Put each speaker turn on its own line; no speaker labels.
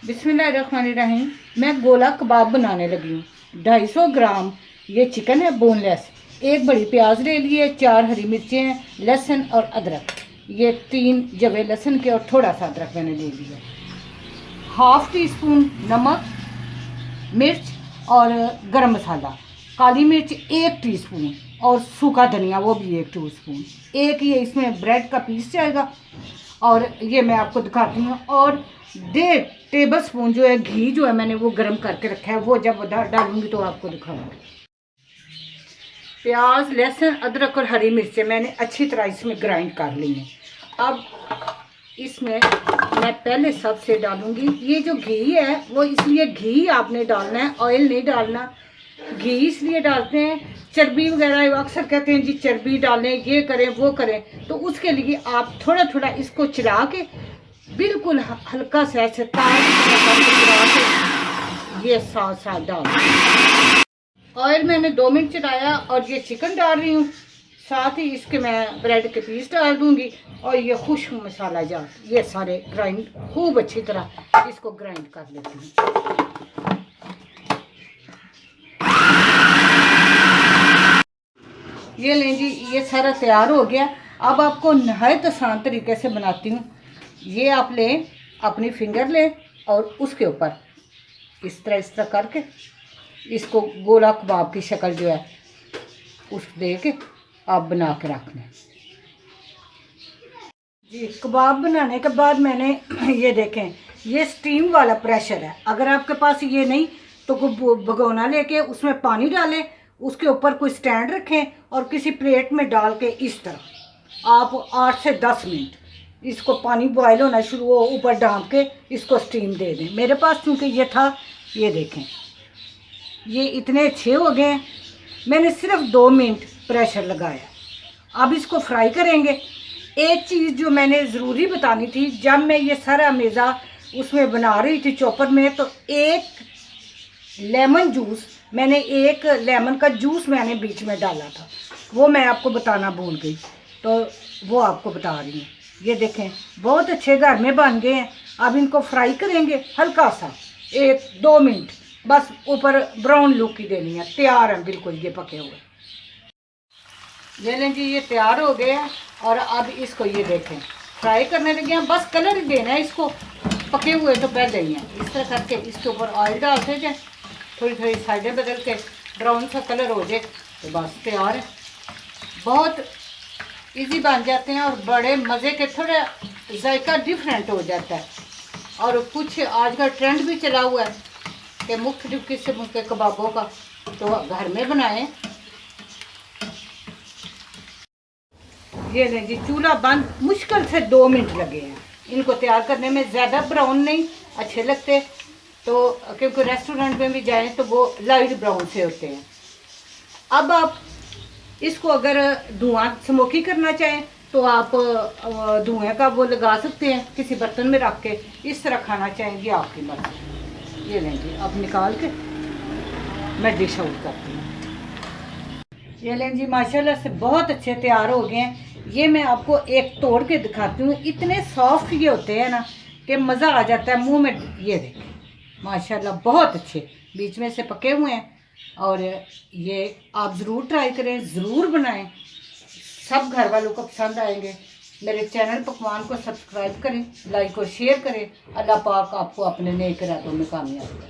बिस्मिल्लाहिर्रहमानिर्रहीम। मैं गोला कबाब बनाने लगी हूँ। 250 ग्राम ये चिकन है बोनलेस, एक बड़ी प्याज ले लिए, 4 हरी मिर्चें हैं, लहसुन और अदरक, ये 3 जवे लहसुन के और थोड़ा सा अदरक मैंने ले लिया। हाफ टी स्पून नमक, मिर्च और गरम मसाला, काली मिर्च 1 टीस्पून और सूखा धनिया वो भी 1 टीस्पून। एक ये इसमें ब्रेड का पीस जाएगा और ये मैं आपको दिखाती हूँ। और 1.5 टेबल स्पून जो है घी जो है मैंने वो गर्म करके रखा है, वो जब डालूंगी तो आपको दिखाऊंगी। प्याज, लहसुन, अदरक और हरी मिर्चें मैंने अच्छी तरह इसमें ग्राइंड कर ली हैं। अब इसमें मैं पहले सबसे डालूंगी ये जो घी है, वो इसलिए घी आपने डालना है, ऑयल नहीं डालना। घी इसलिए डालते हैं, चर्बी वगैरह अक्सर कहते हैं जी चर्बी डालें, ये करें वो करें, तो उसके लिए आप थोड़ा थोड़ा इसको चला के बिल्कुल हल्का सा ऐसे ये साथ साथ डाल। ऑयल मैंने 2 मिनट चलाया और ये चिकन डाल रही हूँ, साथ ही इसके मैं ब्रेड के पीस डाल दूंगी और ये खुश्क मसाला जात ये सारे ग्राइंड खूब अच्छी तरह इसको ग्राइंड कर लेती हूँ। ये लें जी, ये सारा तैयार हो गया। अब आपको नहायत आसान तरीके से बनाती हूँ। ये आप लें, अपनी फिंगर लें और उसके ऊपर इस तरह करके इसको गोला कबाब की शक्ल जो है उस दे के आप बना के रख लें जी। कबाब बनाने के बाद मैंने ये देखें, ये स्टीम वाला प्रेशर है। अगर आपके पास ये नहीं तो भगोना लेके उसमें पानी डालें, उसके ऊपर कोई स्टैंड रखें और किसी प्लेट में डाल के इस तरह आप 8 से 10 मिनट इसको पानी बॉयल होना शुरू हो ऊपर डाल के इसको स्टीम दे दें। मेरे पास चूँकि ये था, ये देखें ये इतने अच्छे हो गए हैं। मैंने सिर्फ 2 मिनट प्रेशर लगाया। अब इसको फ्राई करेंगे। एक चीज़ जो मैंने ज़रूरी बतानी थी, जब मैं ये सारा मेज़ा उसमें बना रही थी चॉपर में, तो एक लेमन जूस मैंने एक लेमन का जूस मैंने बीच में डाला था, वो मैं आपको बताना भूल गई, तो वो आपको बता रही हूँ। ये देखें बहुत अच्छे घर में बन गए हैं। अब इनको फ्राई करेंगे हल्का सा 1-2 मिनट, बस ऊपर ब्राउन लुक ही देनी है। तैयार है बिल्कुल ये पके हुए। ले लें जी, ये तैयार हो गए हैं और अब इसको ये देखें फ्राई करने लगे हैं। बस कलर ही देना है इसको, पके हुए तो पहले ही हैं। इस तरह करके इसके ऊपर ऑयल डालते जाए, थोड़ी थोड़ी साइडें बदल के ब्राउन सा कलर हो जाए तो बस तैयार है। बहुत इजी बन जाते हैं और बड़े मज़े के, थोड़ा जायका डिफरेंट हो जाता है। और कुछ आजकल ट्रेंड भी चला हुआ है कि मुख्तलिफ किस्म के कबाबों का, तो घर में बनाएं। ये लें जी, चूल्हा बंद, मुश्किल से 2 मिनट लगे हैं इनको तैयार करने में। ज़्यादा ब्राउन नहीं अच्छे लगते, तो क्योंकि रेस्टोरेंट में भी जाएं तो वो लाइट ब्राउन से होते हैं। अब आप इसको अगर धुआं स्मोकी करना चाहें तो आप धुएं का वो लगा सकते हैं, किसी बर्तन में रख के इस तरह खाना चाहेंगे आपकी मर्ज़ी। ये लें जी, अब निकाल के मैं डिश आउट करती हूँ। ये लें जी, माशाल्लाह से बहुत अच्छे तैयार हो गए हैं। ये मैं आपको एक तोड़ के दिखाती हूँ। इतने सॉफ्ट ये होते हैं ना कि मज़ा आ जाता है मुंह में। ये देखें माशाल्लाह बहुत अच्छे बीच में से पके हुए हैं। और ये आप ज़रूर ट्राई करें, ज़रूर बनाएं, सब घर वालों को पसंद आएंगे। मेरे चैनल पकवान को सब्सक्राइब करें, लाइक और शेयर करें। अल्लाह पाक आपको अपने नेक इरादों में कामयाब करें।